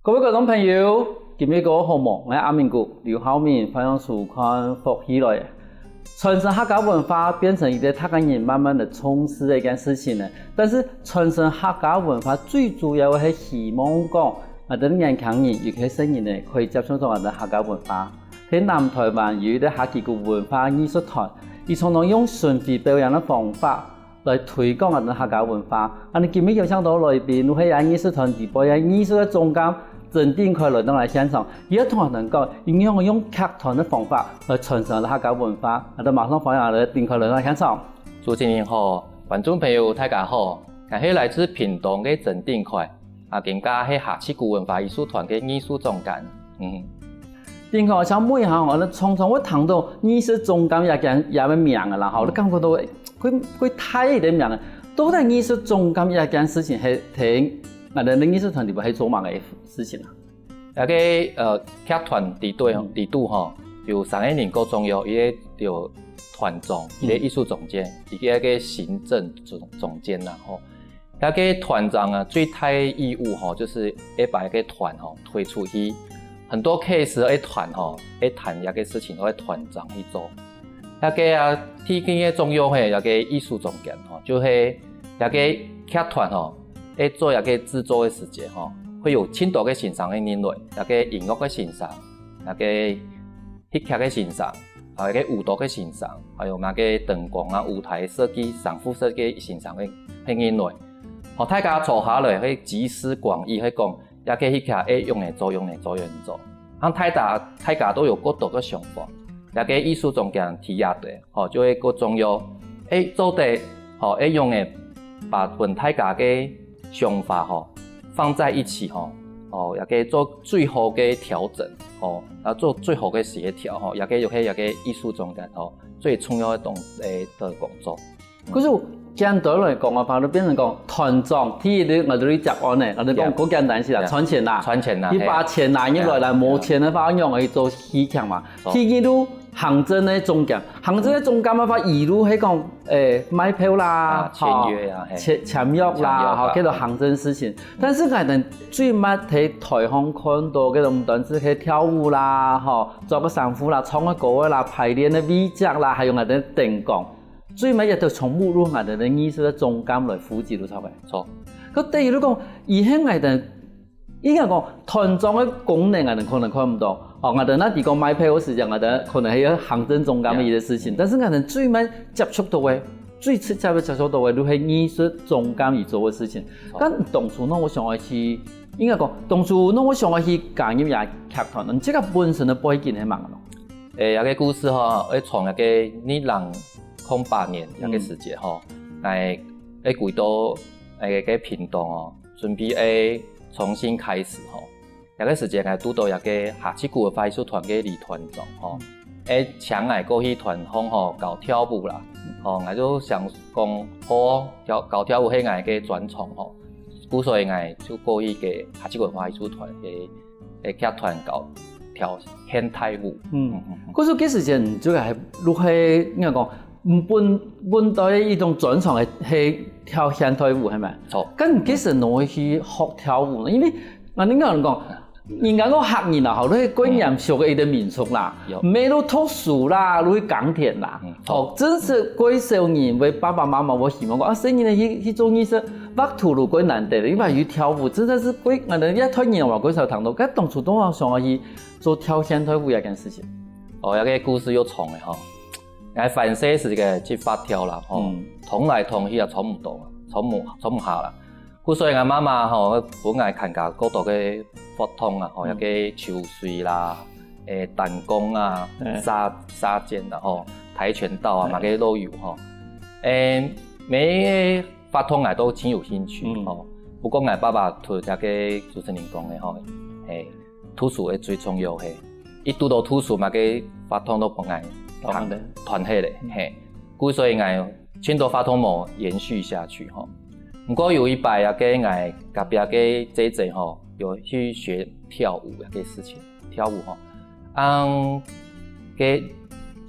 各位观众朋友，今日个好忙，我阿明哥刘浩明分享书看福起来，传承客家文化变成一个客家人慢慢的重视的一件事情呢。但是传承客家文化最主要的是希望讲，我哋年轻人尤其新人呢，可以接触到我哋客家文化。喺南台灣有一啲客家文化藝術團，佢常常用巡迴表演嘅方法來推廣我哋客家文化。你今日有請到來賓，喺藝術團直播嘅藝術嘅總監鄭定凱來到嚟現場，而家同我哋講，用劇團嘅方法來傳承客家文化。我哋馬上歡迎我哋定凱來到現場。主持人好，觀眾朋友大家好，我係來自屏東嘅鄭定凱，更加係客家文化藝術團嘅藝術總監。定凱，我想問一下，我常常會聽到藝術總監也個名嘅啦，你感覺到佢太嘅名嘅，到底藝術總監一件事情係睇我哋藝術團裏邊係做乜嘅事情啊？一個劇團地度吼，有3個人夠重要，一個就團長，一個藝術總監，一個行政總監啦吼。一個團長啊，最大義務吼，就是要把一個團吼推出去。很多 case 一團吼，一談一個事情，都係團長去做。一個天經嘅重要係一個藝術總監吼，就係一個劇團吼，要做一個製作嘅時間吼，會有很多嘅欣賞嘅人來，一個音樂嘅欣賞，一個戲劇嘅欣賞，還有一個舞蹈嘅欣賞，還有那個燈光啊、舞台設計、場服設計欣賞嘅人來。好，大家坐下來去集思廣益去講。也可以去用嚟做，大家都有各度嘅想法，也個藝術總監提下嘅，就係個重要，做得用嚟把大家嘅想法放在一起，也個做最好嘅調整，做最好嘅協調，也個一個藝術總監最重要嘅工作。可是簡單來講嘅話，就變成講團長，第一我哋接案咧，我哋講好簡單是啦，傳錢啦，你把錢拿入來，冇錢嘅話用嚟做戲劇嘛。第二都行政嘅總監，行政嘅總監嘅話，一路係講買票啦，簽約啊，簽約啦，叫做行政事情。但是我哋最末喺台上看到嘅，唔單止係跳舞啦，做個衫褲啦，唱個歌啦，排練嘅 V 節啦，還有我哋燈光。最尾亦都從目錄我哋嘅藝術嘅總監來負責到出嚟。錯。咁第二都講，而喺我哋應該講團長嘅功能，我哋可能看唔到。我哋那啲講買票嘅時間，我哋可能係有行政總監嘅一個事情。但是我哋最尾接觸到嘅、最直接嘅接觸到嘅，都係藝術總監而做嘅事情。咁當初我想要去，應該講當初我想要去加入也劇團，咁即個本身嘅背景係乜嘢？有個故事嗬，從一個2008年一個時節吼，嚟回到個屏東準備重新開始吼。一個時節係拄到一個客家文化藝術團嘅李團長吼，請我過去團方搞跳舞啦，我就想講好搞跳舞係我嘅專長吼，所以我就過去嘅客家文化藝術團嘅劇團搞跳現代舞。嗰時幾時間就係落去應該講。本對一種專長係跳現代舞係咪？錯。咁幾時我去學跳舞呢？因為我點解講？人家個客人啊，都係幾嚴肅嘅一個民族啦，咩都讀書啦，都去耕田啦。真是幾少年為爸爸媽媽我希望講，細年去做藝術，畫圖都幾難得嘅，因為要跳舞真係是幾，我哋一推人話幾少聽到，咁當初都我想去做跳現代舞一件事情。有個故事又長嘅嗬。我反射時嘅去發跳啦，捅來捅去也捅唔到，捅唔下啦。所以我媽媽本來參加好多嘅活動啊，一個球水啦、彈弓啊、沙劍啦、跆拳道啊，乜嘅都有每個活動我都挺有興趣不過我爸爸同一個主持人講嘅讀書係最重要嘅，一讀到讀書乜嘅活動都幫我。團體嚟，所以我全都發通冇延續下去不過有一擺個我隔壁個姐姐有去學跳舞嘅事情，跳舞個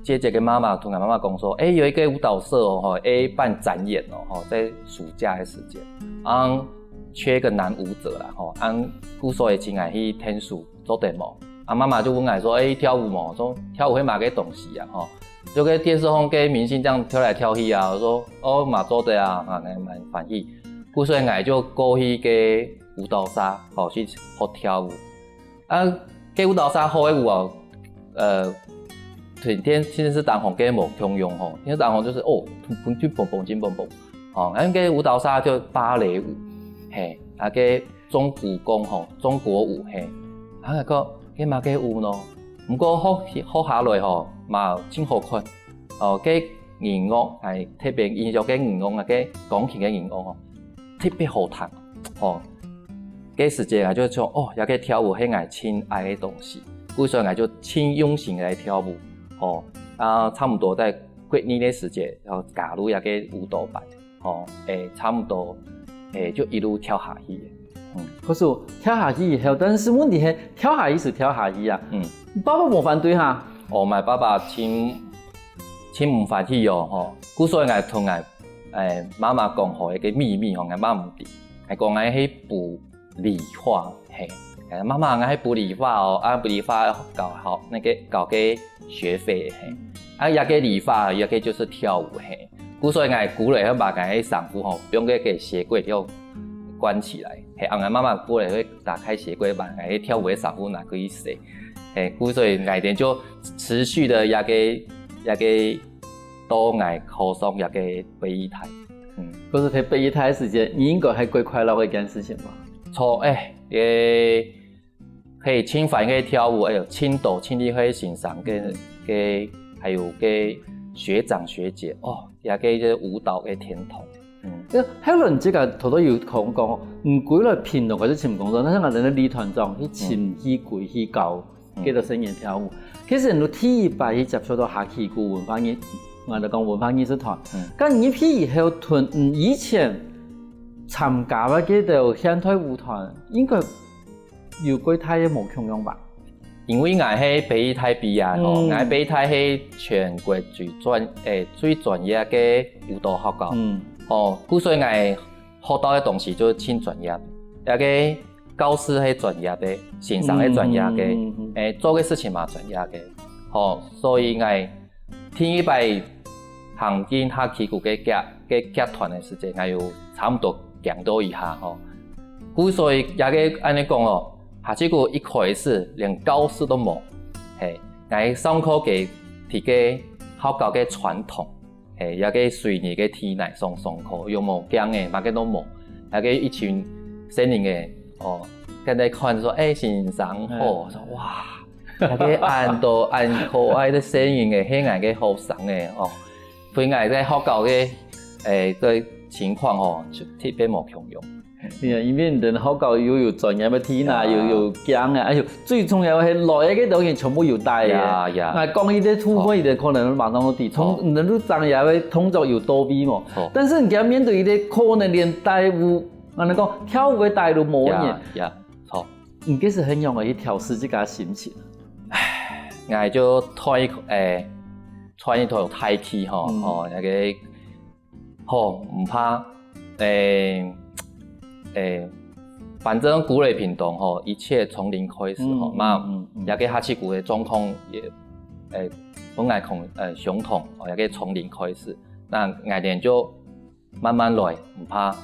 姐姐嘅媽媽同我媽媽講說，有一個舞蹈社辦展演在暑假嘅時間，缺一个男舞者啦吼，故所以真爱去天数做 demo， 妈妈就问我说，跳舞嘛，说跳舞会嘛个东西啊吼，就跟电视上跟明星这样跳来跳去啊，我说嘛做的啊，蛮欢喜，故所以我就过去给舞蹈社吼去学跳舞，给舞蹈社学的舞哦，天是当红给无通用吼，因为当红就是蹦去蹦蹦金蹦蹦，吼，给舞蹈社就芭蕾舞，嘿，给中古功吼，中国舞嘿，个嘛个舞咯，不过学下来吼嘛真好看，给音乐系特别印象嘅音乐嘅钢琴嘅音乐吼，特别好听，吼，嘅时间就像也个跳舞係我亲爱嘅东西，所以我就亲用心来跳舞。差不多在过年的时节，然后加入一个舞蹈班，差不多，就一路跳下去。可是跳下去以后，但是问题是跳下去是跳下去啊。爸爸冇反对哈？我爸爸亲唔反对哦，所以我同妈妈讲好一个秘密，我妈唔知，系讲我去补理化，嘿。妈妈，我去补理发补理发搞好那个搞个学费嘿，也个理发也个就是跳舞嘿，所以我鼓励把个上服吼，不用给鞋柜要关起来，嘿，妈妈鼓励会打开鞋柜把个跳舞的上服拿可以洗，嘿，所以我哋就持续的也个多爱课上也个备一台，可是喺备一台时间，你应该系最快乐的一件事情吧？错可以亲反可以跳舞，亲斗亲力会欣赏给还有给学长学姐也给这舞蹈嘅天堂。喺輪即個頭都要講講，唔舉來評論或者潛工作，但係我哋啲團長去潛去跪去教，叫做聲樂跳舞。其實人哋第一擺去接觸到下旗鼓文化藝，我哋講文化藝術團。咁呢批以後團，以前參加嘅嗰度現代舞團應該有幾太嘅冇強用吧？因為我係北藝大畢業吼，我北藝大係全國最專業嘅舞蹈學校。所以我學到嘅東西就真專業，一個教師係專業嘅，欣賞係專業嘅，做嘅事情嘛專業嘅。所以我第一擺行進下旗鼓嘅劇團嘅時間，我有差唔多強到一下所以也個按你講下旗鼓一開始連教師都冇，我上課嘅提個學校嘅傳統，也個隨年嘅天來上課，又冇講嘅，乜嘅都冇，也個一群新人嘅，跟你看說欣賞好，說哇，也個按可愛的新人嘅，係我嘅好生嘅，對我嘅學校嘅嘅情況就特別冇強用。因為人學校有專業嘅天啊，又有講啊，最重要係來嘅東西全部有帶嘅。講呢啲土匪的可能馬上都地，從人都專業嘅動作有多啲嘛。但是人家面對啲可能連帶舞，我哋講跳舞嘅帶都冇嘢。唔幾時很容易去調適自己嘅心情。我就穿一套太氣一個唔怕反正鼓勵屏東一切從零開始也個下旗鼓的狀況也本來相同，也個從零開始。那我哋就慢慢來，唔怕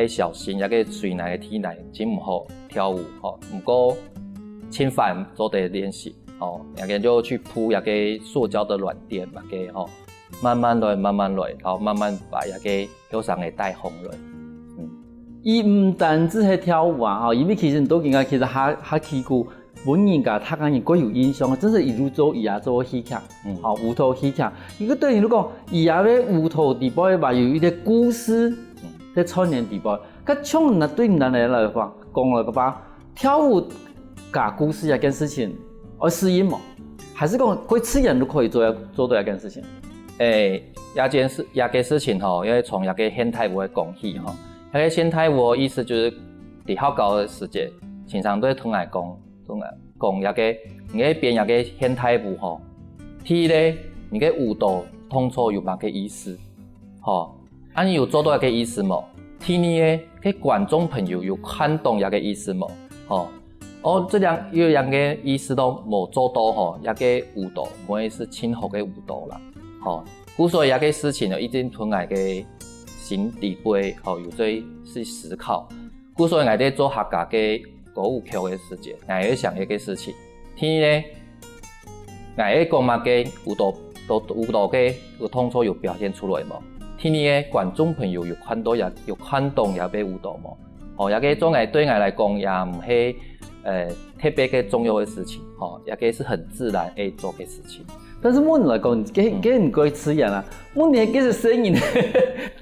小心，也個隨來嘅天來真唔好跳舞唔過侵犯做啲練習也個就去鋪也個塑膠的軟墊嘛個慢慢來，然後慢慢把也個向上嘅帶紅來。伊唔單止係跳舞啊，因為其實都見到其實下旗鼓本人家他講嘢各有印象，真係一路做也做戲劇，舞蹈戲劇。如果對你嚟講，也嘅舞蹈地方話有一啲故事在串聯地方，咁從那對男人來講嚟個吧，跳舞講故事一件事情，適應冇，還是講每次人都可以做到一件事情？一件事情因為從一個現代舞嘅講起那個現代舞的意思就是在學校的時節，經常都會同我講一個你喺編一個現代舞第一咧，你個舞蹈通錯有乜個意思？你有做到一個意思冇？听你的给观众朋友有看懂一个意思冇？这两个意思都冇做到吼，一个舞蹈，唔会是亲好嘅舞蹈啦，故所以一个事情呢，一定同我嘅心底杯有在去思考，故所以我哋做客家嘅歌舞劇嘅時節，我要想一個事情，天呢，我要講乜嘅舞蹈嘅有動作有表現出來冇？天呢，觀眾朋友有看懂也俾舞蹈冇？一個做我對我來講也唔係特別嘅重要嘅事情，一個是很自然會做嘅事情。但是我來講，佢唔該刺眼啊！我呢個是聲音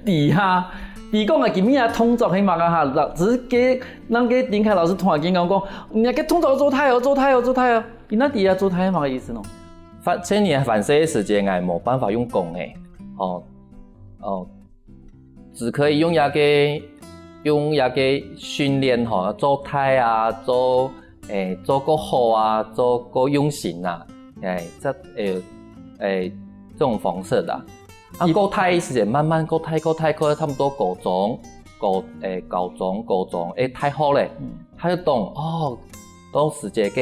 底下，比講啊，今日動作起碼個嚇，只是給讓給丁凱老師突然間講，你個動作做太哦，你那底下做太嘛個意思喏？這年反射的時間，我冇辦法用講嘅，只可以用一個訓練做太啊，做個好啊，做個用心啊。這種方式啦，高太時間慢慢高太，差唔多高中，太好咧，他就懂當時這個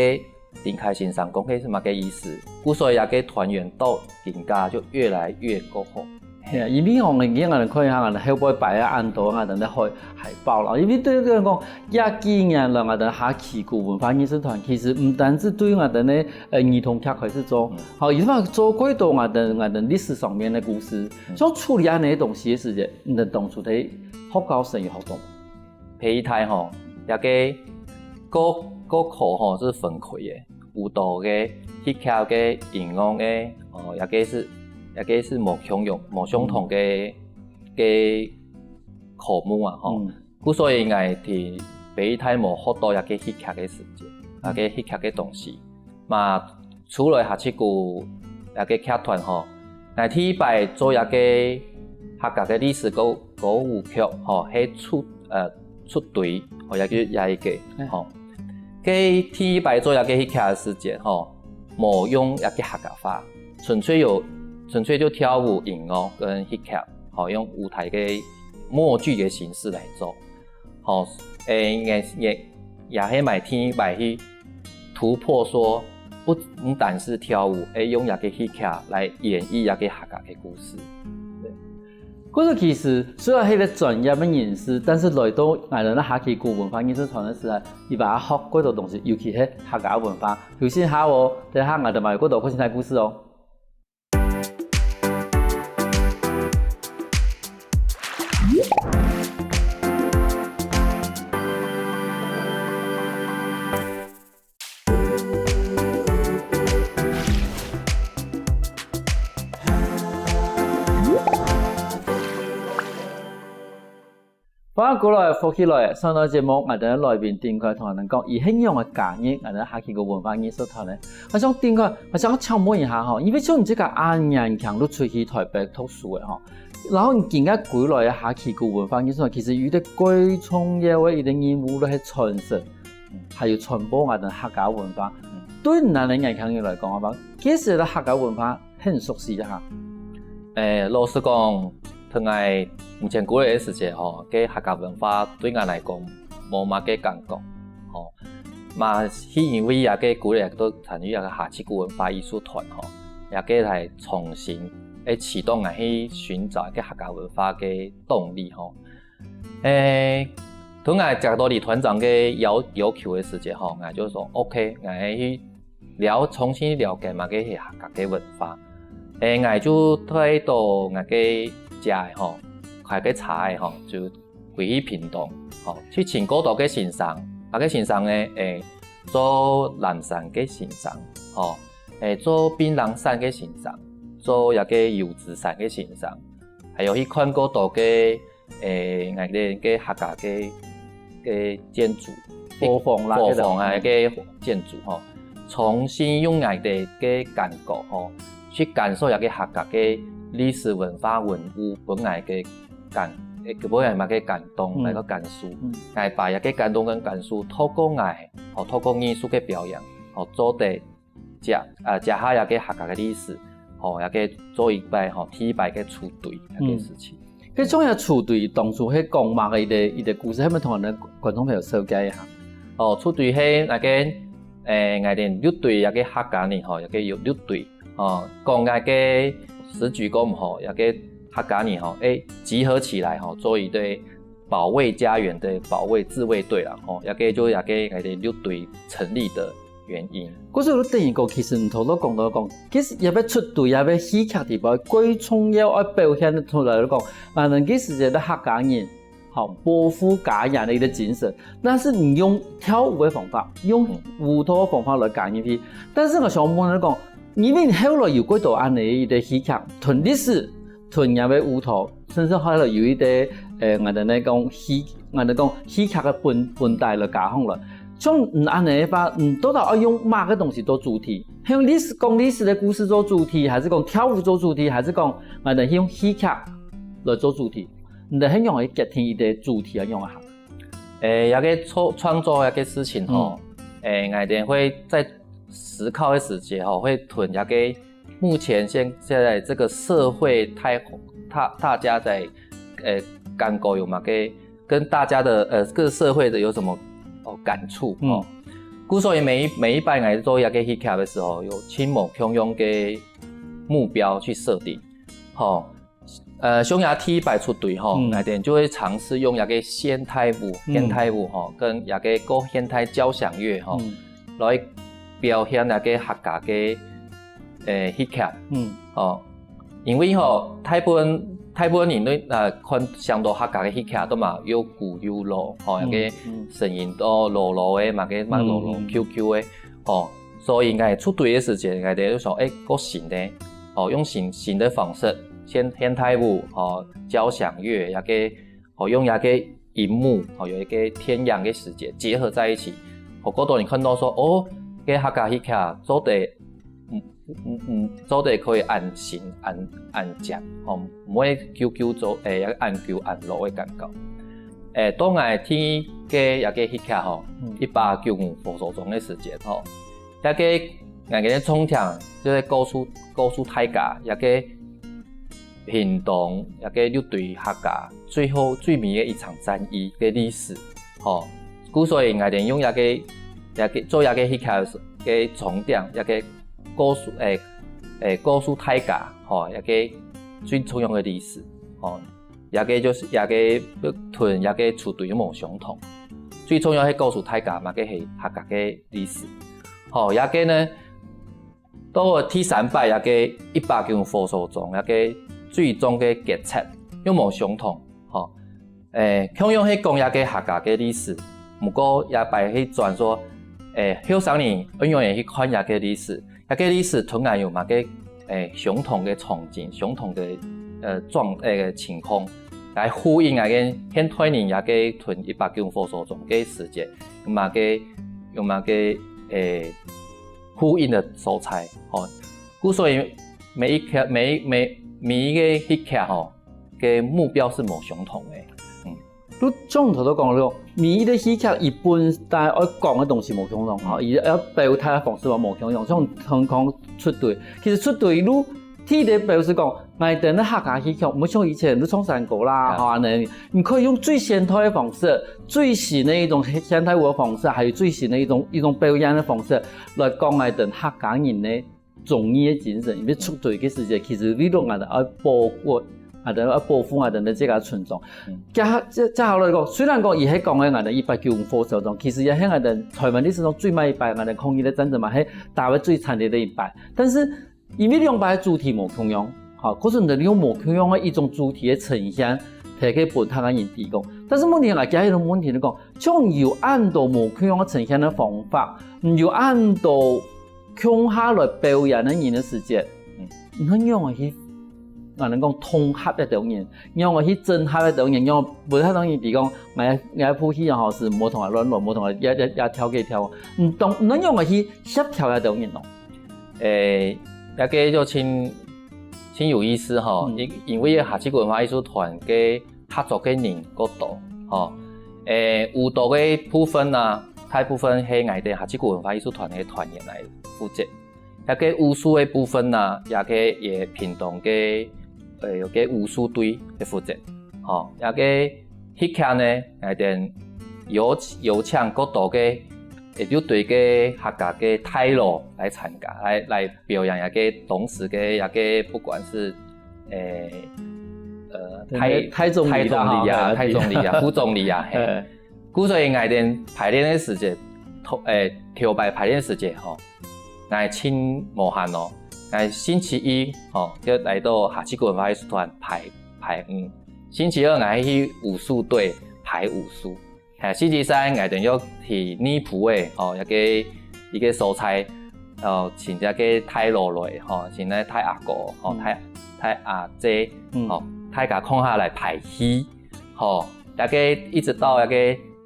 丁凱先生講嘅是乜嘅意思，故所以也個團員到更加就越來越過好。係啊，因為我哋人可以行人後背擺啊，按到啊，人哋開海報啦。因為對個人講，廿幾年啦，我哋下旗鼓文化藝術團其實唔單止對我哋呢兒童劇開始做，而且做幾多我哋歷史上面的故事，像處理下呢啲東西嘅時節，你當初喺學校生與學動。培台一個課是分開嘅，舞蹈嘅、戲劇嘅、音樂嘅，一個是冇相同嘅科目啊，故所以我哋培台冇學到一個戲劇嘅時間，一個戲劇嘅東西。嘛，除了下次個一個劇團我哋擺做一個客家嘅歷史歌舞劇，係出隊，一個，佢第一擺做一個戲劇嘅時間，冇用一個客家話，純粹就跳舞、音樂跟戲劇，用舞台嘅默劇嘅形式來做，也係買天擺去突破說，不單是跳舞，用一個戲劇來演繹一個客家嘅故事。嗰個其實雖然係個專業嘅人士，但是來到我哋下旗鼓文化藝術團嘅時候，伊把學嗰度東西，尤其係客家文化，尤其下我喺下我哋咪嗰度嗰先睇故事哦。翻過來復起來，上到節目，我哋來賓丁凱同人講，以慶陽嘅假日，我哋下旗鼓文化藝術團咧，我想丁凱，我想請問一下因為像你這個安陽強都出去台北讀書嘅然後你今日歸來嘅下旗鼓文化藝術團，其實有啲最重要嘅一啲任務咧係傳承，還有傳播我哋客家文化。對你哋安強人來講啊，其實咧客家文化很熟悉一下。老實講。同我目前過嚟嘅時節，嘅客家文化對我來講冇乜嘅感覺，嘛係因為也嘅過嚟都參與一個下旗鼓文化藝術團，也嘅係重新啟動我去尋找一個客家文化嘅動力，同我接到李團長嘅要求嘅時節，我就說 OK， 我去重新了解嘛嘅客家嘅文化，我就推到我嘅食誒開個茶誒就回去屏東，去請嗰度嘅先生，個先生咧做南山嘅先生，做檳榔山嘅先生，做一個油紙山嘅先生，還有去看嗰度嘅我哋嘅客家嘅建築，火房啊嘅建築，重新用我哋嘅感覺去感受一個客家嘅歷史文化文物本來嘅感動，那個感受，把一個感動跟感受透過透過藝術嘅表演，做得加下一個客家嘅歷史，一個做一擺第一擺嘅出隊一個事情。迄种嘅处队当初迄讲嘛嘅伊个故事，係咪同人觀眾朋友紹介一下？哦，處隊係那個我哋六隊一個客家人吼，一個有六隊哦，講那個時局講吼，一個客家人吼，集合起來吼，做一隊保衛家園的保衛自衛隊啦吼，一個就一個我哋六隊成立的原因。嗰時你第二個其實唔同都講到講，其實也要出隊，也要戲劇地方，最重要要表現出來講，我哋其實係客家人。好，保護家人的一個精神，但是你用跳舞的方法，用舞蹈的方法來講入去。但是我想問你講，因為後來有幾多安尼一個戲劇，同歷史、同入嘅舞蹈，甚至後來有一啲我哋咧講戲劇嘅本帶來加上了。像唔安尼嘅話，到底要用乜嘅東西做主題？係用講歷史的故事做主題，還是講跳舞做主題，還是講我哋用戲劇來做主題？你哋很容易決定一個主題要用一下。一個創作一個事情吼，我哋會在思考的時節吼，會囤一個目前現在這個社會大家在感覺有嘛個跟大家的各社會的有什麼感觸吼。故所以每一擺我哋做一個戲劇的時候，有親某共用嘅目標去設定，吼。匈牙第一擺出隊吼，我哋就會嘗試用一個現代舞吼，跟一個現代交響樂吼，來表現一個客家嘅戲劇。哦，因為吼大部分人咧看上到客家嘅戲劇都嘛有古有老，吼一個聲音都老老嘅，嘛個老老 QQ 嘅，吼，所以我出隊嘅時節，我哋就想個新嘅，哦用新的方式。現代舞吼，交響樂一個，用一個熒幕，有一個天陽嘅世界結合在一起，好多人看到說，哦，個客家戲劇做得可以按心按接，唔會久做一個按久按落嘅感覺。當我聽嘅一個戲劇吼，1895佛手中嘅時節吼，一個我嘅衝場即係告訴大家一個。屏東一個六隊客家最美的一場戰役嘅歷史，吼，故所以我哋用一個做一個戲劇嘅重點，一個告訴大家，吼，一個最重要嘅歷史，吼，一個就是一個同一個處隊冇相同，最重要係告訴大家嘛，個係客家嘅歷史，吼，一個呢，到第三擺一個1895佛手中一個。最終嘅決策又冇相同，吼，同樣係講一個客家嘅歷史，不過也擺去轉說，後生人應用去看一個歷史，一個歷史同樣有嘛個相同嘅場景、相同嘅情況，來呼應啊個現代人也個屯1895佛手中嘅時節，有嘛個呼應的素材，吼，故所以每一個戲劇吼嘅目標是冇相同嘅。你中頭都講咗，每一個戲劇一般但係我講嘅東西冇相同，嚇，而要表達嘅方式話冇相同。像講出隊，其實出隊你睇嘅表示講，我哋嘅客家戲劇唔像以前你唱山歌啦，嚇，你可以用最現代嘅方式、最新嘅一種現代舞嘅方式，還有最新嘅一種表演嘅方式來講我哋客家人咧。忠義嘅精神，因為出隊嘅時節，其實你都係要保護，要保護我哋嘅這個村莊。再後來講，雖然講伊係講嘅我哋1895佛手中，其實也係我哋台灣歷史中最尾一擺，我哋抗日嘅戰爭嘛，係打為最慘烈嘅一擺。但是因為兩擺主題冇同樣，嚇，可是你用冇同樣嘅一種主題嘅呈現，提起本客家人提供。但是問題係加一種問題嚟講，將要按到冇同樣嘅呈現嘅方法，唔要按到。向下來表演嘅人嘅時節，你讓我去，我哋講統合一種人，讓我去整合一種人，讓每一種人比講，我鋪戲又好是冇同佢亂亂，冇同佢一跳幾跳，唔懂，你讓我去協調一種人咯。一個就挺有意思吼，因為客家文化藝術團嘅合作嘅人嗰度，吼，舞蹈嘅部分啊。大部分係我哋客家文化藝術團嘅團員來負責，一個武術嘅部分啊，也個也屏東嘅有個武術隊嚟負責，吼，也个迄刻呢，来电有请各岛个，也就对个客家个泰罗来参加，来表演也个同时个也个不管是太总理啊，副总理啊，嘿，故所以来电排练的时节，跳摆排练时节吼，来请无限咯，来星期一吼，就来到下七文化艺术团排星期二来去武术队排武术，星期三来电要去泥埔的吼，一个素材，请一个泰罗来吼，请那泰阿哥吼，泰阿姐吼。大家空下来排戏，吼，大家一直到个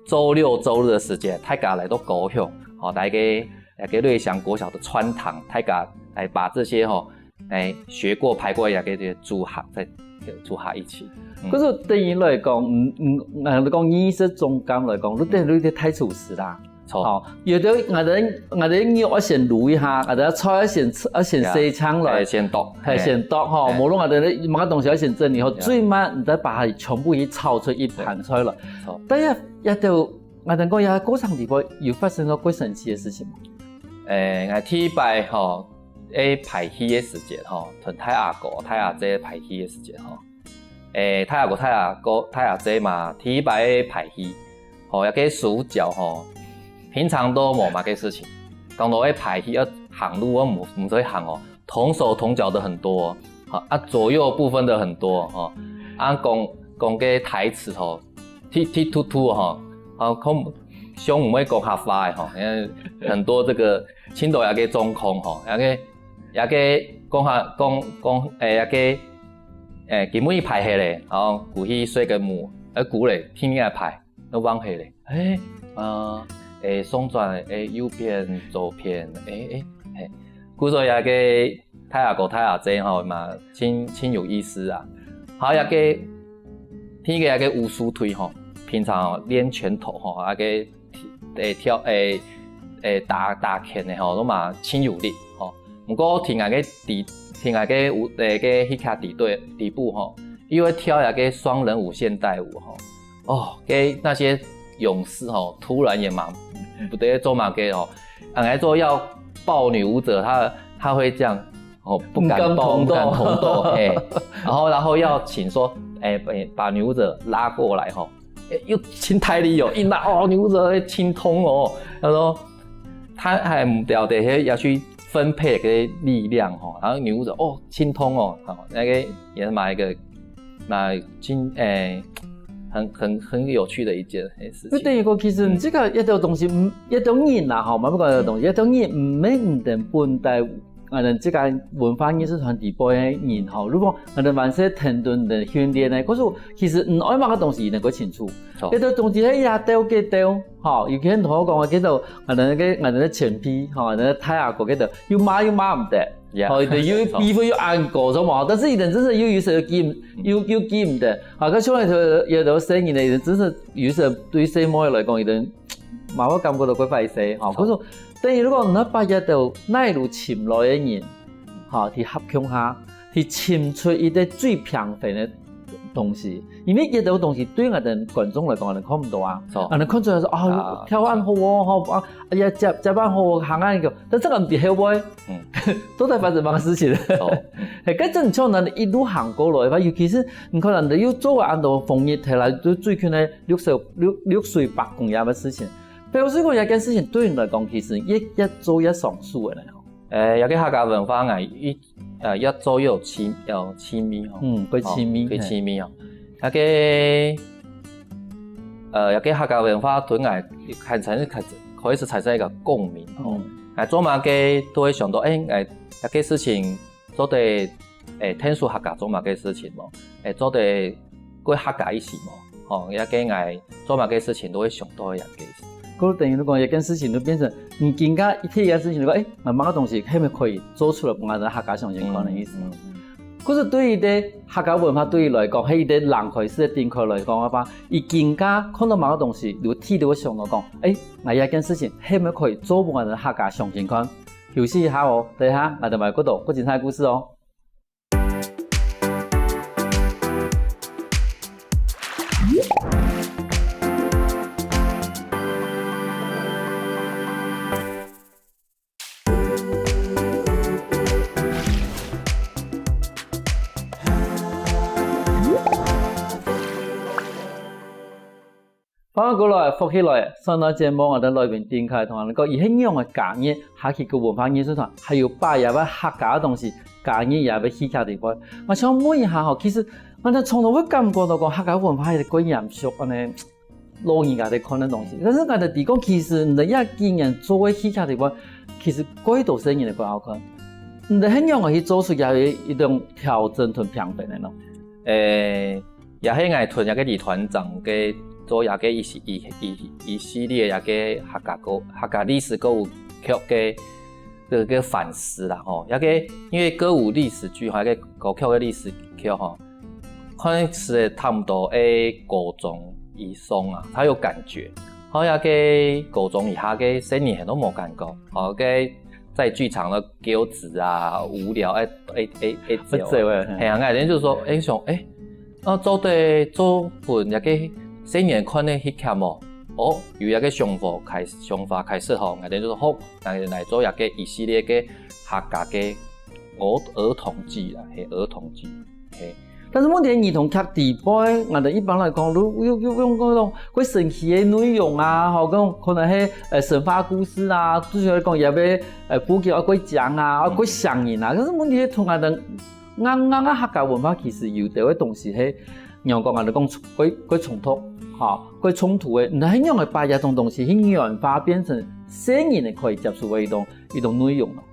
周六周日的时间，大家来到高雄，吼，大家瑞祥国小的穿堂，大家来把这些吼，来学过排过这些组合，再组合一起。可是对于来讲，你讲艺术总监来讲，你得太厨师啦。好，有的我哋要先卤一下，我哋菜先洗枪来，先剁，先剁吼。无论我哋某个东西要先整理好，最慢你再把它全部炒出一盘出来。但是也就我哋讲也过程地方有发生过几神奇的事情吗？我第摆吼，排戏的时间吼，同太阿哥、太阿姐排戏的时间吼，太阿哥、太阿姐嘛，第摆排戏，吼，一个主角吼。平常都冇嘛个事情，讲到排戏行路我唔使行哦，同手同脚的很多，左右不分的很多哈，讲个台词吼，踢突突哈，胸唔会讲下发的哈，很多这个青岛也个中空哈，也个讲下也个基本一排下咧，然后鼓起水个母，鼓咧听下排都往下咧，松转右边左边故说也个太阿哥太阿姐吼嘛，亲有意思啊。好也个天个也个武术腿吼，平常练拳头吼，也个跳打拳的吼，都嘛亲有力吼。不过听下个迄卡底部吼，因为跳下个双人舞现代舞吼，给那些勇士吼，突然也蛮。不对，做马给哦，来做要抱女舞者，他会这样哦，不敢同斗，然后要请说，把女舞者拉过来吼，又亲太力哦，一拉哦，女舞者会亲通哦，他说他还唔掉的，要去分配个力量吼，然后女舞者哦亲通哦，那个也是买一个亲很有趣的一件事情。等于讲，其实这个一条东西，一种人啦，吼，唔好讲一条东西，一种人唔免定本地，这个文化艺术团底部的人吼，如果万些停顿的训练呢，可是其实唔爱某个东西能够清楚，一条东西喺也丢嘅丢，吼，有啲同我讲，叫做我前批，吼，睇下個叫做要抹唔得。哦，要衣服要按過咗嘛，但是人真是有時候要記唔得，啊，咁所以有到聲音咧，真是有時候對細妹嚟講，人冇乜感覺到佢快死，嚇，嗰種等於如果你把一道內路潛來嘅人，嚇，去合強下，去潛出一啲最平凡嘅東西，因為一道東西對我哋觀眾嚟講，人看唔到啊，人看出來說啊，跳安好喎，啊，哎呀，接安好，行安個，但這個唔係好喎。都在發生某個事情，係正常人一路行過來，尤其是你可能你要做按照防疫提來最近呢六歲八公嘢嘅事情，表示講有件事情對人來講其實一做一上數嘅咧。有啲客家文化藝一做有七米吼，佢七米哦，有啲客家文化對藝可以是產生一個共鳴哦。做馬嘅都會想到，一個事情做對天數客家做馬嘅事情喎，做對過客家一時喎，一個做馬嘅事情都會想到一樣嘅事。嗰等於你講一件事情都變成，你更加一睇一件事情，你講某個東西係咪可以做出來幫我哋客家上先可能意思。可是對於啲客家文化對於來講，係啲人開始定佢來講嘅話，而更加看到某個東西，你睇到會想到講，我有一件事情係咪可以做幫我哋客家上先看？休息一下哦，等下我哋埋嗰度個精彩故事哦。反过来复起来，上到节目我哋来宾点开同人讲，以很样嘅假嘢，下期个文化艺术团，还有把也要客家嘅东西，假嘢也要起下地方。我想问一下吼，其实我哋从头会感觉到讲客家文化係幾嚴肅嘅呢，老人家哋看嘅東西。但是我哋講，其實你一見人做嘅起下地方，其實幾多聲音嚟講好看。你哋很樣嘅去做出也一種調整同平衡嘅咯。也係我團一個李團長嘅。做一個一系列一個客家歷史歌舞劇嘅這個反思啦吼，一個因為歌舞歷史劇，一個歌劇嘅歷史劇吼，可能是差不多高中以上啊，才有感覺。好一個高中以下嘅青年都冇感覺，好個在劇場嘅糾子啊、無聊做，係啊，有人就說想做份一個。新年看的戲劇冇，有一個想法開始吼，我哋就好，我哋來做一個一系列嘅客家嘅兒童劇啦，係兒童劇。但是問題兒童劇底部，我哋一般來講，用嗰種幾神奇嘅內容啊，吼，咁可能係神話故事啊，就是講也俾補叫幾講啊，幾上癮啊。可是問題同我哋啱客家文化其實有啲東西係，讓講我哋講幾衝突。好，佢衝突嘅，你很容易把一種東西去軟化變成聲音嘅可以接觸嘅一種內容咯。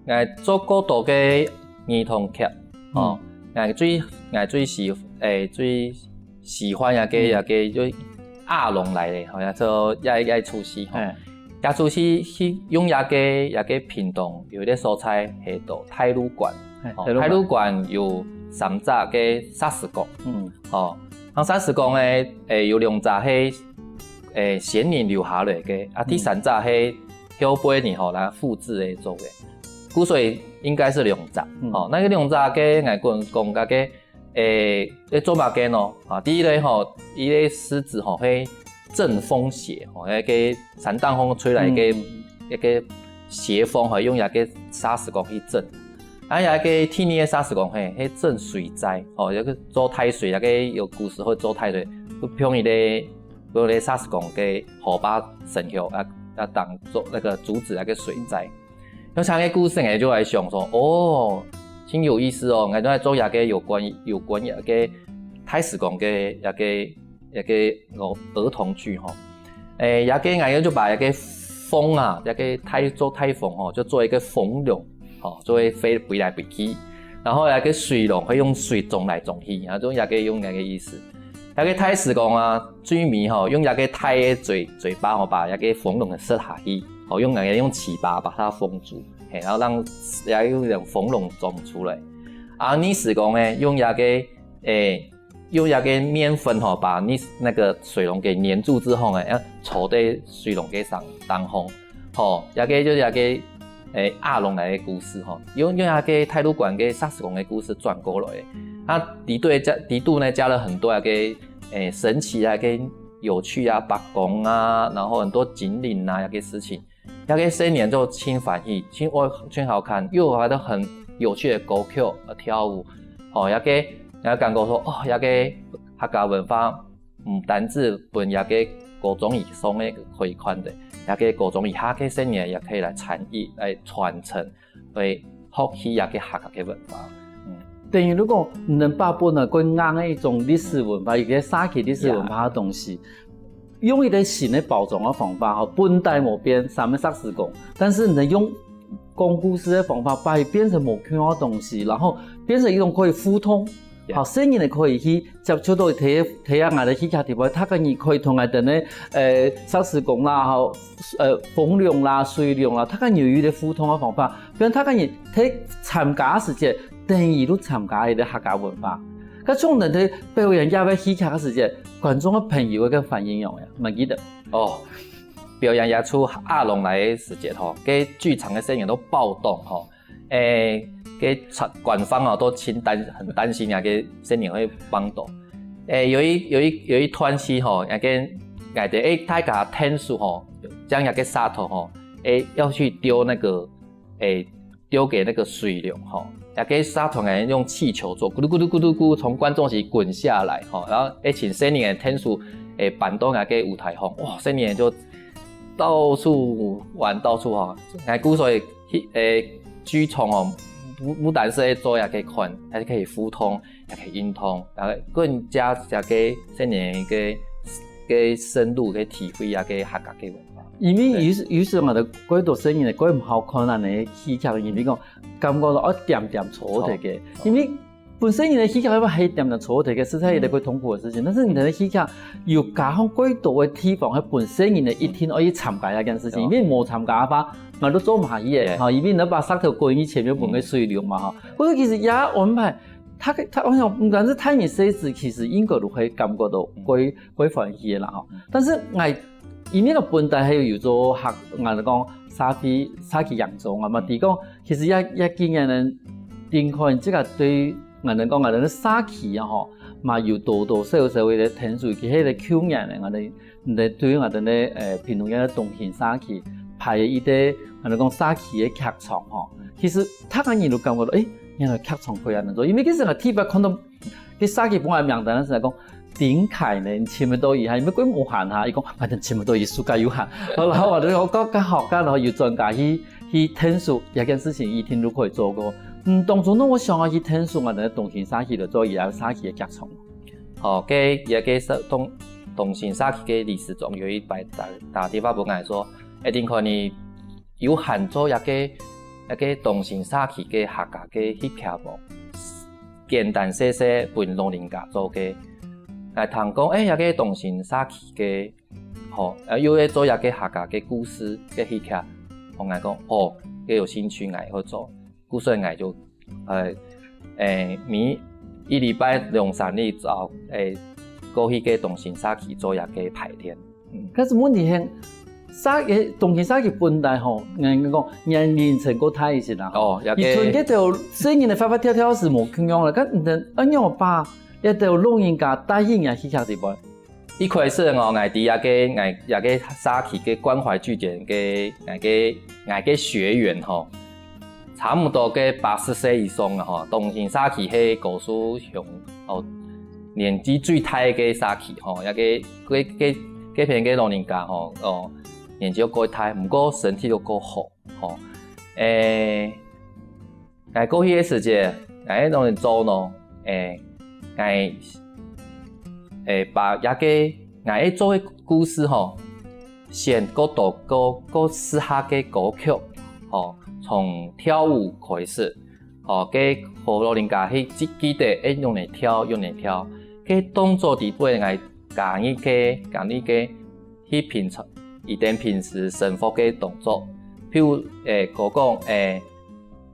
我做過多嘅兒童劇，我最喜歡一個就阿龍來嘅，好像做一出戲，一出戲去用一個屏東有啲所在係到太魯館，太魯館有3隻嘅沙石角，沙石角咧，有2隻係先人留下來嘅，第3隻係後輩年後來複製嚟做嘅，故所以應該是2隻。那個2隻嘅我講嘅做乜嘅呢？第一個吼，伊個獅子吼會陣風邪，一個山東風吹來一個邪風，會用一個沙石角去陣。有一個天然嘅沙石講係鎮水災，一個做太水，一個有故事會做太水，用伊個沙石講嘅河壩生效當做那個阻止那個水災。有像個故事我就來想說，挺有意思哦，我就來做一個有關一個太史講嘅一個兒童劇吼，一個我就把一個風啊，一個做太風就做一個風龍。就會飛來飛去，然後有個水龍會用水撞來撞去，然後就有個用那個意思。有個太史講啊，最尾用一個太嘅嘴巴把一個風龍嘅塞下去，用那個用嘴巴把它封住，然後讓風龍撞唔出來。逆史講呢，用一個麵粉把那個水龍給黏住之後呢，要坐在水龍嘅上當空，一個就是一個。阿龍來嘅故事用一個太魯館嘅沙石公嘅故事轉過來，底度呢加了很多一個神奇啊、一個有趣啊、八公啊，然後很多精靈啊一個事情，一個新年就輕歡喜、輕好看，又有得很有趣嘅歌曲跳舞，一個感覺說一個客家文化唔單止本一個高中以上嘅可以看的。一個高中以下嘅青年也可以來參與、來傳承、來學習一個客家嘅文化。等於如果唔能把本來佢啱嘅一種歷史文化，一個沙期歷史文化嘅東西，用一個新嘅包裝嘅方法，本代冇變，上面沙石講，但是你能用講故事嘅方法，把它變成冇圈嘅東西，然後變成一種可以互通。好，聲音可以去接觸到睇下我哋戲劇地方，他可以同我哋咧沙石講啦，風龍啦、水龍啦，他可以有啲互通嘅方法，比如他可以睇參加時節，等於都參加佢哋客家文化。咁種人哋表演入去戲劇嘅時節，觀眾嘅朋友嘅反應樣呀，唔記得。表演一出阿龍來嘅時節嘅劇場嘅聲音都暴動嘅官方都很擔心嘅新年會幫到。有一團戲一個我哋大家天數將一個沙頭要去丟那個丟給那個水流一個沙頭用氣球做咕嚕咕嚕咕嚕咕從觀眾席滾下來然後請新年嘅天數板凳啊，个舞台风，哇，新年就到处玩，到处吼，哎，古所以剧场哦，不但是会做也可以看，还是可以互通，也可以运通，然后更加个新年个深入个体会啊，个客家个文化。因为有时我哋嗰度生意咧，嗰唔好看人哋戲劇，因為講感覺到一點點錯題嘅，因為本身你的戲劇係一點點錯題嘅，實在係一個痛苦嘅事情。但是你的戲劇要加上幾多嘅地方，係本身你一天可以參加一件事情，因為冇參加嘅話，我都做唔下嘢嚇，因為你把三條規矩前面本嘅水流嘛嚇，我覺得其實也安排。他我想唔單止睇你設置，其實應該都可以感覺到規範啲啦嚇。但是我因為個本地係要做客，我哋講沙期洋種啊嘛，啲講其實一見人點看，即個對我哋講我哋啲沙期啊嗬，嘛要多少嘅天數，其實係吸引人，我哋對我哋咧平常嘅東興沙期排一啲我哋講沙期嘅劇場嗬，其實他個人都感覺到原來劇場可以咁做，因為其實我睇法看到啲沙期本來名單咧係講。點解呢？全部都而係，因為佢冇限下，伊講反正全部都以暑假有限。然後我哋講學家，然後要專家去聽數，一件事情一天都可以做過。當中呢，我想去聽數，我哋東興沙期就做也有沙期嘅劇場。哦，東興沙期嘅歷史中有一擺大地方本來說，一定可能有限做一個東興沙期嘅客家嘅戲劇無，簡單細細伴老人家做嘅。來談講，一個東興沙期嘅，吼，又要做一個客家嘅故事嘅戲劇，我講哦，佢有興趣愛去做，故事愛就每一禮拜2-3日就過去嘅東興沙期做一個排練。可是問題係，東興沙期本地吼，人講年齡層過大一些啦。哦，而從嗰條聲音嘅發跳跳是冇咁樣啦，咁唔能一樣把。一條老人家帶應嘅戲劇地方，一開始我哋一個沙期嘅關懷據點嘅個學員吼，差唔多嘅80歲以上啊吼，東興沙期係高數上哦年紀最大嘅沙期吼，一個嗰片嘅老人家吼哦年紀又過大，唔過身體又過好吼，過去嘅時間，當然做咯，把一個做嘅故事吼，先個試下嘅歌曲，吼，從跳舞開始，吼，給好老人家去記得用嚟跳，給動作地對教你嘅去平常一點平時生活嘅動作，譬如講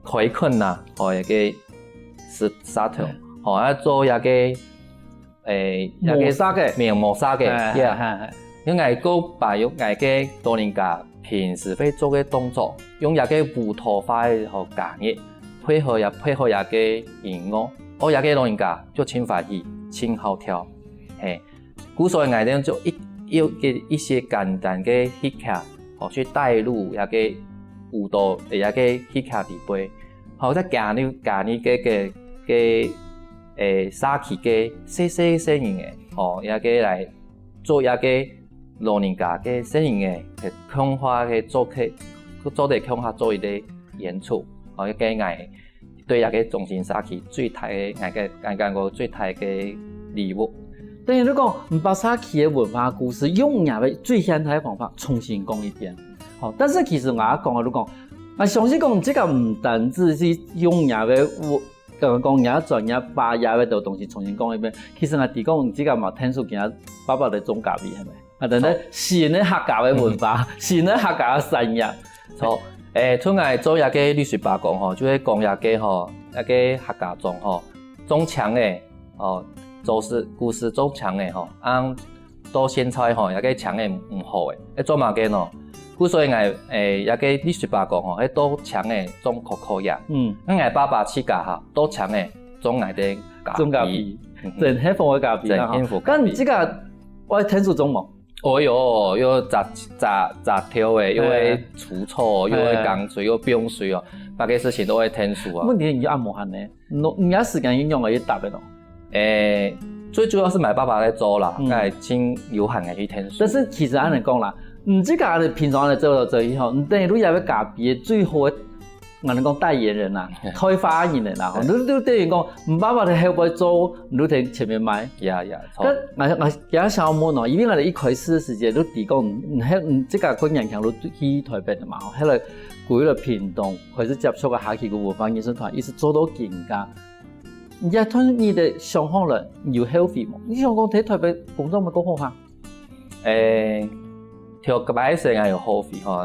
開墾啦，或者嘅沙條。吼，做一個磨砂嘅，磨砂嘅，因為個把用個老人家平時會做嘅動作，用一個舞蹈化嘅和教你，配合一個音樂，一個老人家就輕快意，輕好跳，古所以我就一些簡單嘅戲劇，去帶入一個舞蹈嘅一個戲劇裏邊，或者教你嘅沙期嘅細聲音嘅，吼，一個來做一個老人家嘅聲音嘅強化嘅做得強化做一啲演出，吼，一個對一個東興沙期最大嘅個最大嘅禮物。等於你講唔把沙期嘅文化故事用入去最現代嘅方法重新講一遍，好，但是其實我講都講，我相信講這個唔單止是用入去。講也轉也把也嗰度東西重新講一遍，其實我哋講這個嘛聽數件爸爸嚟總教義係咪？啊，等等新嘅客家嘅文化，新嘅客家嘅產業。好，從我做一個歷史八講吼，就係講一個吼一個客家種吼，種強嘅吼，做事故事種強嘅吼，到現在吼一個強嘅唔好嘅，做乜嘅喏？所以我一個歷史八講吼，係多強嘅種可呀。我爸爸起家哈，多強嘅種我哋咖啡，真幸福嘅咖啡啦。咁你這個我聽數種冇？哦喲，又雜條嘅，又會除草，又會降水，又飆水哦，那個事情都會聽數啊。問題你要按摩下呢？你有時間用我一答嘅咯。最主要是买爸爸在做啦，来请有限的去天数。但是其实按你讲啦，即个你平常来做以后，等于你也要家己的最好的，我哋讲代言人啦，开发人的啦，你等于讲，爸爸你后背做，你喺前面买。呀，咁我有小问哦，因为我哋一开始的时间都提讲，即个工人强都去台北的嘛，迄个规个屏东开始接触个下期个文化艺术团，一直做到更加。也同你的想法了，有 healthy 嘛？你想讲喺台北工作咪够好哈？跳个摆时间有好费吼，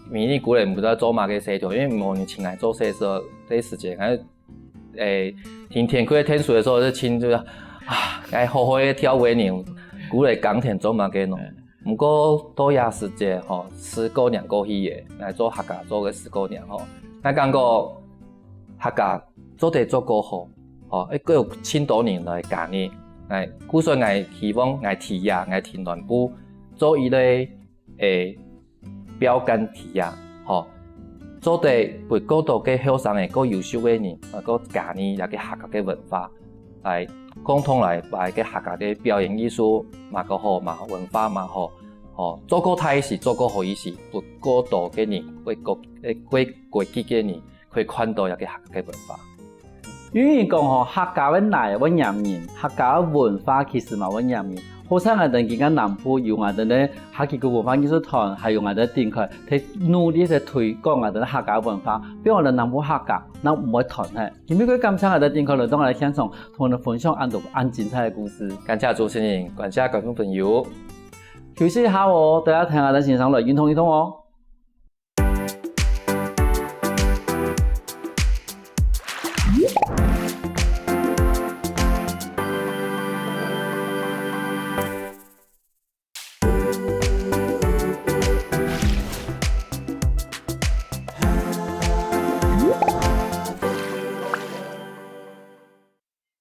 明年古人不知道做嘛个洗头，因为某年请来做洗手这时间，听天开天水的时候就请就是该好好的跳舞呢，古来港田做嘛个喏。不过多亚时间吼，10个2个去的来做客家做个10个2吼，咱讲个客家做得做够好，吼，佫有千多年来教呢，故说我希望我提呀，我提南部做伊类。标杆体呀，吼，做得为更多嘅后生嘅、更优秀嘅人，个教呢也个客家嘅文化，来共同来把个客家嘅表演艺术嘛个好嘛，文化嘛好，吼，做个太是做个好意思，为更多嘅人，为国际嘅人，可以看到一个客家嘅文化。因为讲吼，客家嘅内温人民，客家嘅文化其实嘛温人民。好彩我哋而家南部有我哋咧客家嘅文化藝術團，還有我哋電台，喺努力喺推廣我哋客家文化，俾我哋南部客家，嗱唔會團嘅。今日佢感謝我哋電台嚟當我哋享受，同我哋分享安精彩嘅故事。感謝主持人，感謝觀眾朋友。休息一下哦，大家聽下我哋線上來運動一通哦。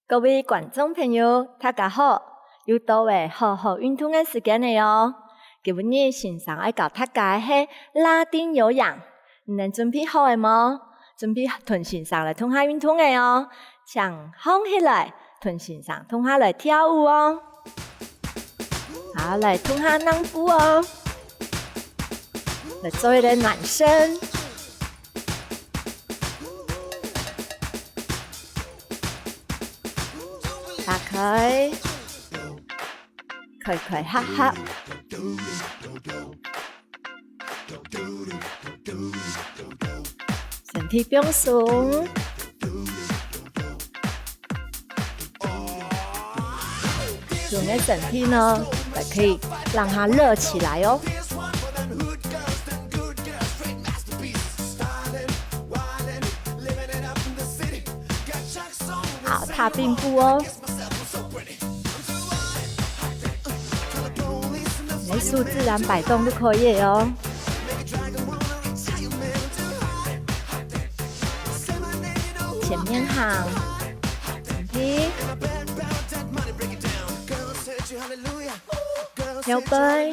各位觀眾朋友，大家好！又到位好好運動嘅時間嚟哦。今日欣賞愛教大家係拉丁有氧，你能準備好嘅嗎？準備同欣賞嚟同下運動嘅哦，請放起來，同欣賞同下嚟跳舞哦。好，嚟同下南步哦，嚟做一個暖身。打開，開合合，身體放鬆，用嘅身體呢，還可以讓它熱起來哦。好，踏並步哦。美術自然擺動都可以哦。前面行，身體，腰背，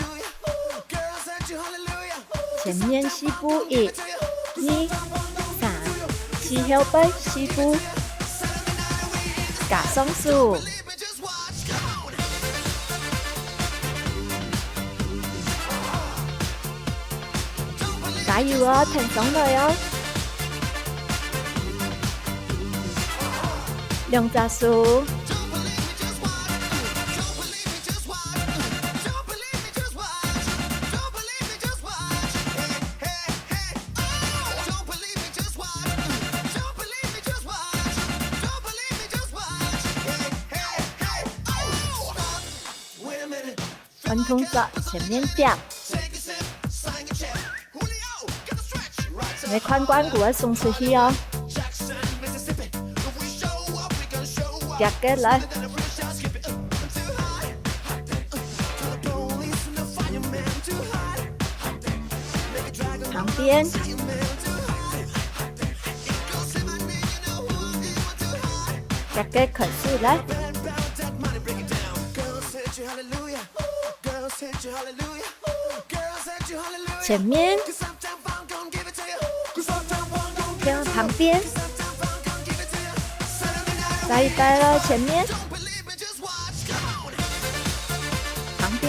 前面膝部1、2、3，膝腰背，膝部，夾雙手。加油哦，挺上來哦！兩隻手，換動作，前面掉。你髖關節要鬆出去哦，夾起來，旁邊，夾起開始來，前面。旁邊，再一帶了前面，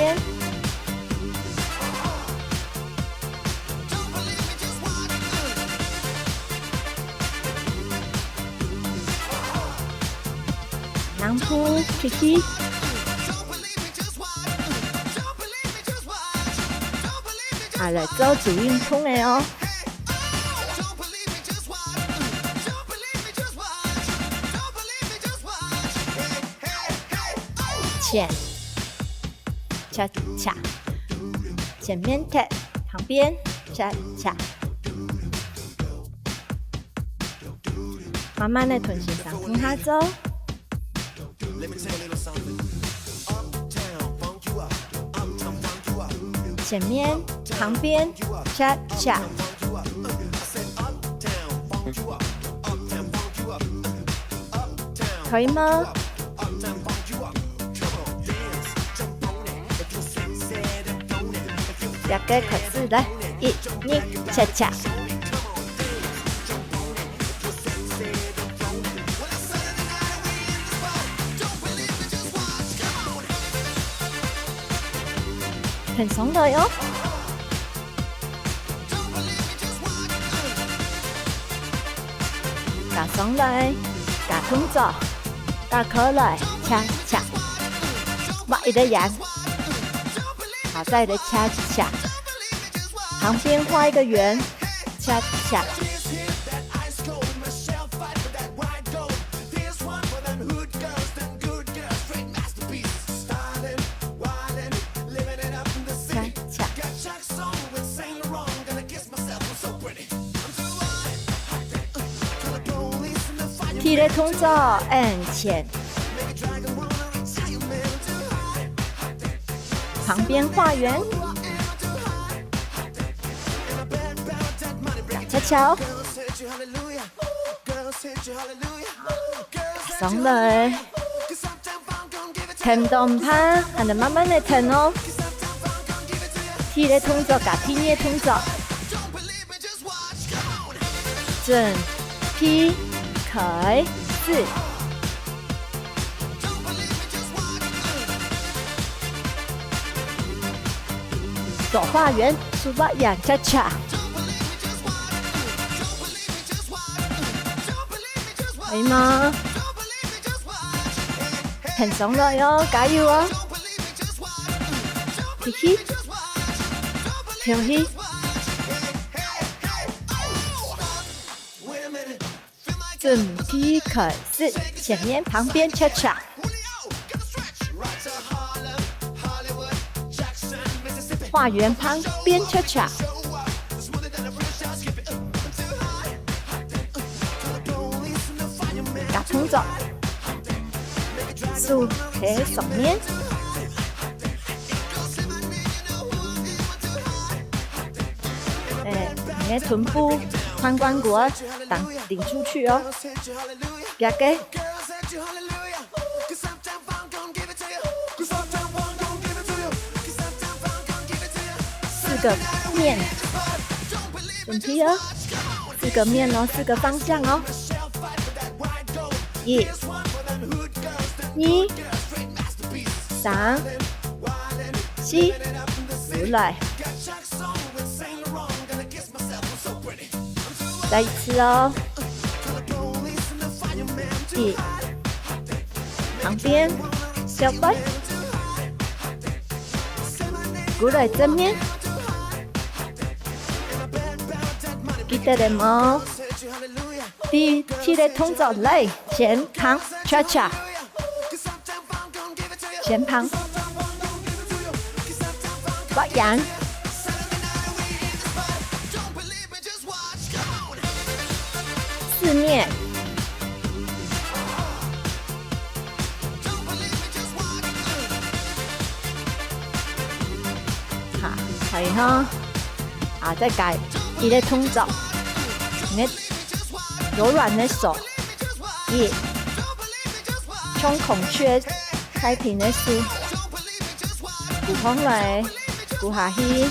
边。南部 Kiki， 来做主运动的哦。前，恰恰，前面踢，旁边恰恰，慢慢的臀型上跟下走。前面、旁边，恰恰，可以吗？两个可是来，一、二，恰恰。很松的哟，加松来，加动作，加可来，恰恰，挖一个圆，好再的恰恰，旁边画一个圆，恰恰。踢的动作，按前，旁边画圆，恰恰，松了，停动它，还能慢慢的停哦。踢的动作，加踢的动作，正踢。开始，左画圆，右画圆，恰恰，可以吗？很松了哟，加油哦！嘿嘿，跳嘿。准备开始，前面旁边恰恰，画圆旁边恰恰，加动作，手在上面，你的臀部。髋关节顶出去哦，别给。四个面，准备哦，四个面哦，四个方向哦。一、三、四，来。再一次哦，一，旁边小白，过来正面，记得了吗？第七的动作来，前旁恰恰，前旁，挖圆。四面，好，可以哈，再改一个动作，你柔软的手，一，胸孔雀开屏的手，骨盆来，骨下去，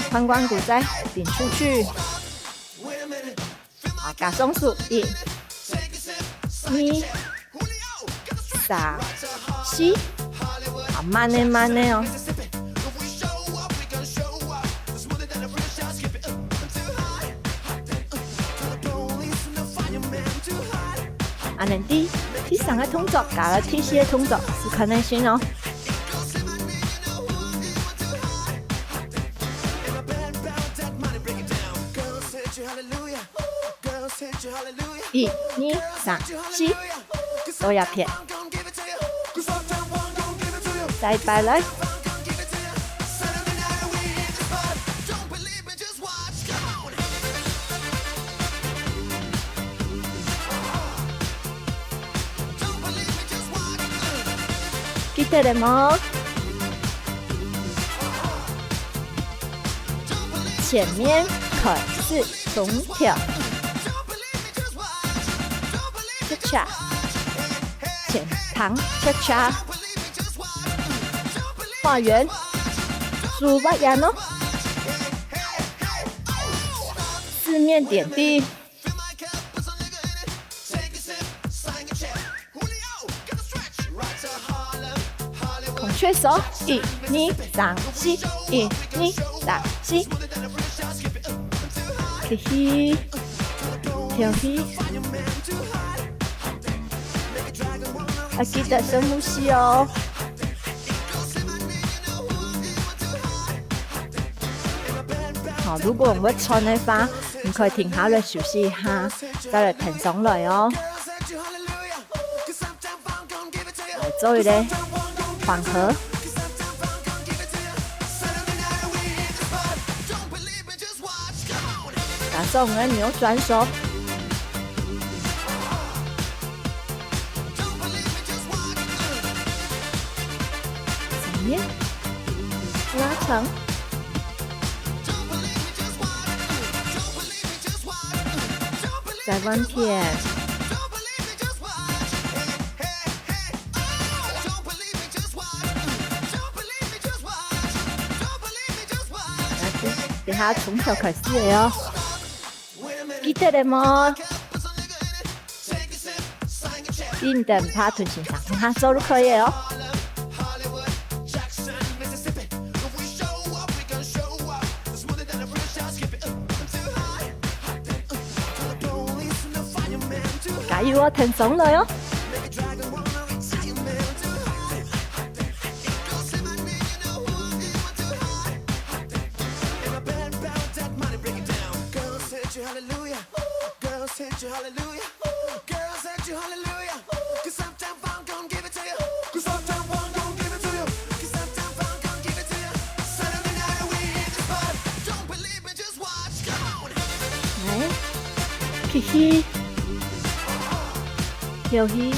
髋关节再顶出去。加松数，一、二、三、四，好慢的慢的哦。安尼第三个动作加了第四个动作是可能性哦。1、2、3、4，都要撇。再摆来。记得了吗？前面开始动跳，恰恰，前旁恰恰，画圆，数把眼哦，四面点地。孔雀手，1、2、3、4，1、2、3、4，起起，跳起，要记得深呼吸哦。好，如果我们穿的话，你可以停下来休息一下，再来腾上来哦。来做一个缓和。加上我们的扭转手，上面拉长，再弯偏，等下从头开始的哦。记得了吗？你等他臀型上，他走就可以了哦。加油哦，腾上来哦！来，起起，跳起，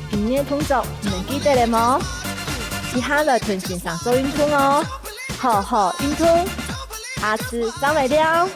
今天的动作你们记得了吗？接下来臀型上做运动哦，好好运动，下次再来聊。